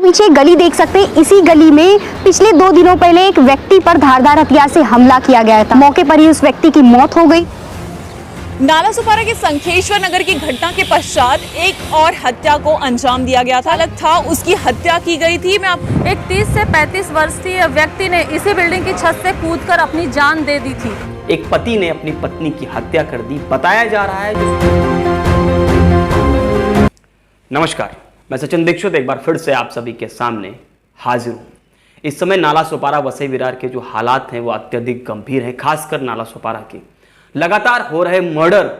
पीछे एक गली देख सकते हैं। इसी गली में पिछले 2 दिनों पहले एक व्यक्ति पर धारदार हथियार से हमला किया गया था। मौके पर ही उस व्यक्ति की मौत हो गई। नालासोपारा के संखेश्वर नगर की घटना के पश्चात एक और हत्या को अंजाम दिया गया था। अलग था उसकी हत्या की गई थी। एक 30 से 35 वर्षीय व्यक्ति ने इसी बिल्डिंग की छत से कूदकर अपनी जान दे दी थी। एक पति ने अपनी पत्नी की हत्या कर दी, बताया जा रहा है। नमस्कार, मैं सचिन दीक्षित एक बार फिर से आप सभी के सामने हाजिर हूँ। इस समय नालासोपारा वसई विरार के जो हालात हैं वो अत्यधिक गंभीर हैं। खासकर नालासोपारा के लगातार हो रहे मर्डर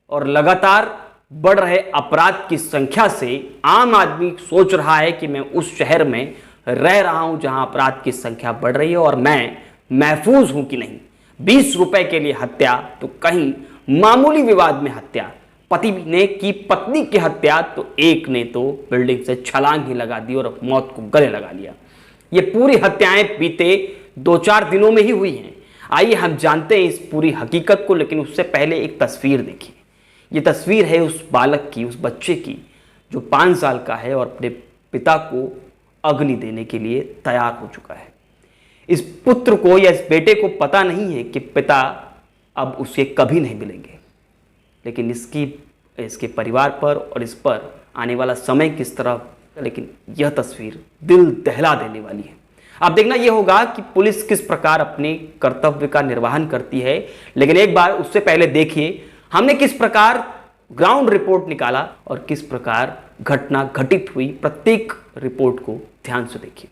और लगातार बढ़ रहे अपराध की संख्या से आम आदमी सोच रहा है कि मैं उस शहर में रह रहा हूं जहां अपराध की संख्या बढ़ रही है और मैं महफूज हूं कि नहीं। 20 रुपए के लिए हत्या तो कहीं मामूली विवाद में हत्या, पति ने की पत्नी की हत्या तो एक ने तो बिल्डिंग से छलांग ही लगा दी और मौत को गले लगा लिया। ये पूरी हत्याएं बीते 2-4 दिनों में ही हुई हैं। आइए हम जानते हैं इस पूरी हकीकत को, लेकिन उससे पहले एक तस्वीर देखिए। ये तस्वीर है उस बालक की, उस बच्चे की जो 5 साल का है और अपने पिता को अग्नि देने के लिए तैयार हो चुका है। इस पुत्र को या इस बेटे को पता नहीं है कि पिता अब उसे कभी नहीं मिलेंगे, लेकिन इसके परिवार पर और इस पर आने वाला समय किस तरह, लेकिन यह तस्वीर दिल दहला देने वाली है। अब देखना यह होगा कि पुलिस किस प्रकार अपने कर्तव्य का निर्वहन करती है, लेकिन एक बार उससे पहले देखिए हमने किस प्रकार ग्राउंड रिपोर्ट निकाला और किस प्रकार घटना घटित हुई। प्रत्येक रिपोर्ट को ध्यान से देखिए।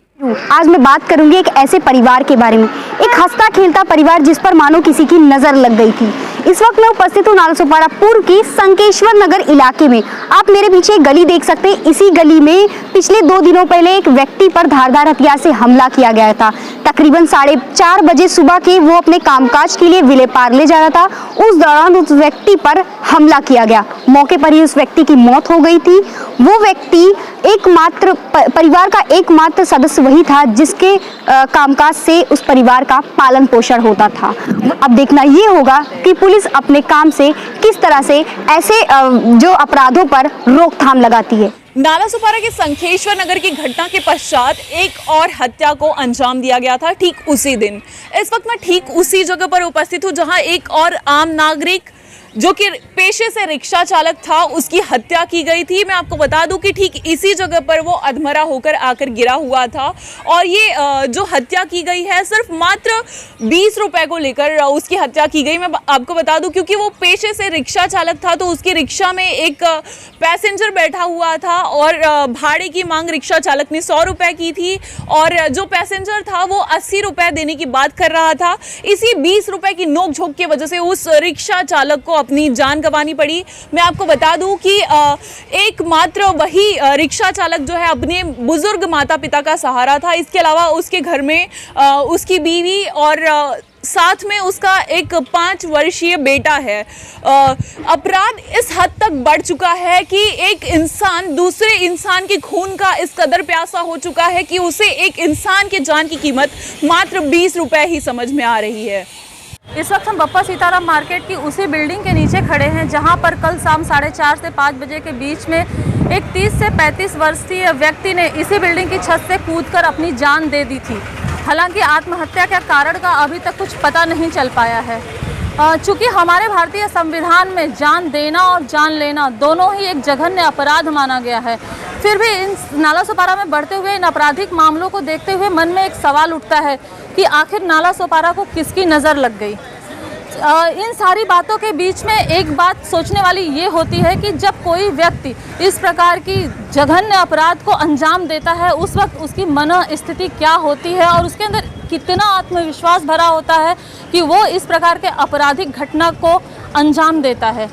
आज मैं बात करूंगी एक ऐसे परिवार के बारे में, एक हंसता खेलता परिवार जिस पर मानो किसी की नजर लग गई थी। इस वक्त मैं उपस्थित हूँ नालासोपारा पूर्व की संकेश्वर नगर इलाके में। आप मेरे पीछे एक गली देख सकते हैं। इसी गली में पिछले 2 दिनों पहले एक व्यक्ति पर धारदार हथियार से हमला किया गया था। तकरीबन 4:30 बजे सुबह के वो अपने कामकाज के लिए विले पार्ले जा रहा था। उस दौरान उस व्यक्ति पर हमला किया गया। मौके पर ही उस व्यक्ति की मौत हो गई थी। वो व्यक्ति एकमात्र परिवार का एकमात्र सदस्य वही था जिसके कामकाज से उस परिवार का पालन पोषण होता था। अब देखना ये होगा कि पुलिस अपने काम से किस तरह से ऐसे जो अपराधों पर रोकथाम लगाती है। नालासोपारा के संखेश्वर नगर की घटना के पश्चात एक और हत्या को अंजाम दिया गया था ठीक उसी दिन। इस वक्त मैं ठीक उसी जगह पर उपस्थित हूँ जहां एक और आम नागरिक जो कि पेशे से रिक्शा चालक था उसकी हत्या की गई थी। मैं आपको बता दूं कि ठीक इसी जगह पर वो अधमरा होकर आकर गिरा हुआ था और ये जो हत्या की गई है सिर्फ मात्र 20 रुपए को लेकर उसकी हत्या की गई। मैं आपको बता दूं क्योंकि वो पेशे से रिक्शा चालक था तो उसकी रिक्शा में एक पैसेंजर बैठा हुआ था और भाड़े की मांग रिक्शा चालक ने 100 रुपए की थी और जो पैसेंजर था वो 80 रुपए देने की बात कर रहा था। इसी 20 रुपए की नोकझोंक की वजह से उस रिक्शा चालक को अपनी जान गंवानी पड़ी। मैं आपको बता दूं कि एकमात्र वही रिक्शा चालक जो है अपने बुजुर्ग माता पिता का सहारा था। इसके अलावा उसके घर में उसकी बीवी और साथ में उसका एक 5 वर्षीय बेटा है। अपराध इस हद तक बढ़ चुका है कि एक इंसान दूसरे इंसान के खून का इस कदर प्यासा हो चुका है कि उसे एक इंसान के जान की कीमत मात्र 20 रुपए ही समझ में आ रही है। इस वक्त हम बप्पा सीताराम मार्केट की उसी बिल्डिंग के नीचे खड़े हैं जहां पर कल शाम 4:30 से 5 बजे के बीच में एक 30 से 35 वर्षीय व्यक्ति ने इसी बिल्डिंग की छत से कूदकर अपनी जान दे दी थी। हालांकि आत्महत्या के कारण का अभी तक कुछ पता नहीं चल पाया है। चूँकि हमारे भारतीय संविधान में जान देना और जान लेना दोनों ही एक जघन्य अपराध माना गया है, फिर भी इन नालासोपारा में बढ़ते हुए इन आपराधिक मामलों को देखते हुए मन में एक सवाल उठता है कि आखिर नालासोपारा को किसकी नज़र लग गई। इन सारी बातों के बीच में एक बात सोचने वाली ये होती है कि जब कोई व्यक्ति इस प्रकार की जघन्य अपराध को अंजाम देता है उस वक्त उसकी मन स्थिति क्या होती है और उसके अंदर कितना आत्मविश्वास भरा होता है कि वो इस प्रकार के आपराधिक घटना को अंजाम देता है।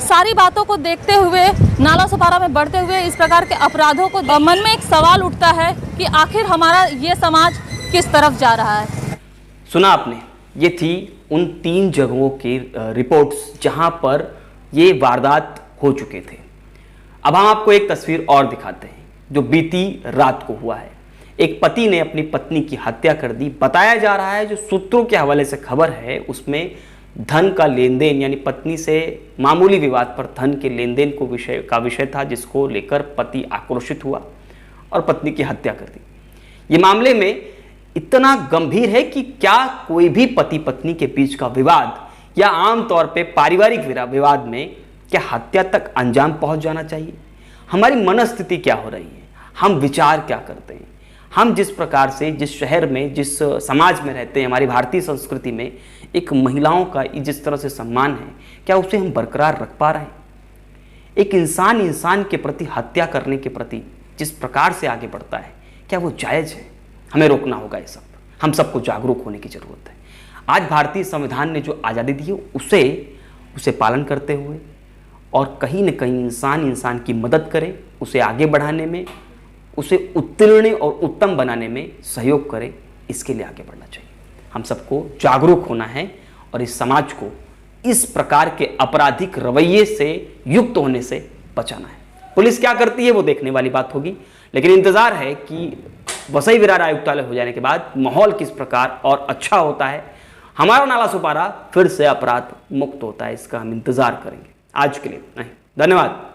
सारी बातों को देखते हुए नालासोपारा में बढ़ते हुए इस प्रकार के अपराधों को मन में एक सवाल उठता है कि आखिर हमारा ये समाज किस तरफ जा रहा है। सुना आपने, ये थी उन 3 जगहों की रिपोर्ट्स जहां पर ये वारदात हो चुके थे। अब हम आपको एक तस्वीर और दिखाते हैं जो बीती रात को हुआ है। एक पति ने अपनी पत्नी की हत्या कर दी, बताया जा रहा है। जो सूत्रों के हवाले से खबर है उसमें धन का लेन देन, यानी पत्नी से मामूली विवाद पर धन के लेन देन का विषय था जिसको लेकर पति आक्रोशित हुआ और पत्नी की हत्या कर दी। ये मामले में इतना गंभीर है कि क्या कोई भी पति पत्नी के बीच का विवाद या आमतौर पे पारिवारिक विवाद में क्या हत्या तक अंजाम पहुंच जाना चाहिए? हमारी मनस्थिति क्या हो रही है, हम विचार क्या करते हैं, हम जिस प्रकार से जिस शहर में जिस समाज में रहते हैं, हमारी भारतीय संस्कृति में एक महिलाओं का जिस तरह से सम्मान है, क्या उसे हम बरकरार रख पा रहे हैं? एक इंसान इंसान के प्रति हत्या करने के प्रति जिस प्रकार से आगे बढ़ता है, क्या वो जायज़ है? हमें रोकना होगा ये सब। हम सबको जागरूक होने की ज़रूरत है। आज भारतीय संविधान ने जो आज़ादी दी है उसे पालन करते हुए और कहीं न कहीं इंसान इंसान की मदद करे, उसे आगे बढ़ाने में, उसे उत्तीर्ण और उत्तम बनाने में सहयोग करे, इसके लिए आगे बढ़ना चाहिए। हम सबको जागरूक होना है और इस समाज को इस प्रकार के आपराधिक रवैये से युक्त होने से बचाना है। पुलिस क्या करती है वो देखने वाली बात होगी, लेकिन इंतजार है कि वसई विरार आयुक्तालय हो जाने के बाद माहौल किस प्रकार और अच्छा होता है, हमारा नालासोपारा फिर से अपराध मुक्त होता है, इसका हम इंतजार करेंगे। आज के लिए नहीं, धन्यवाद।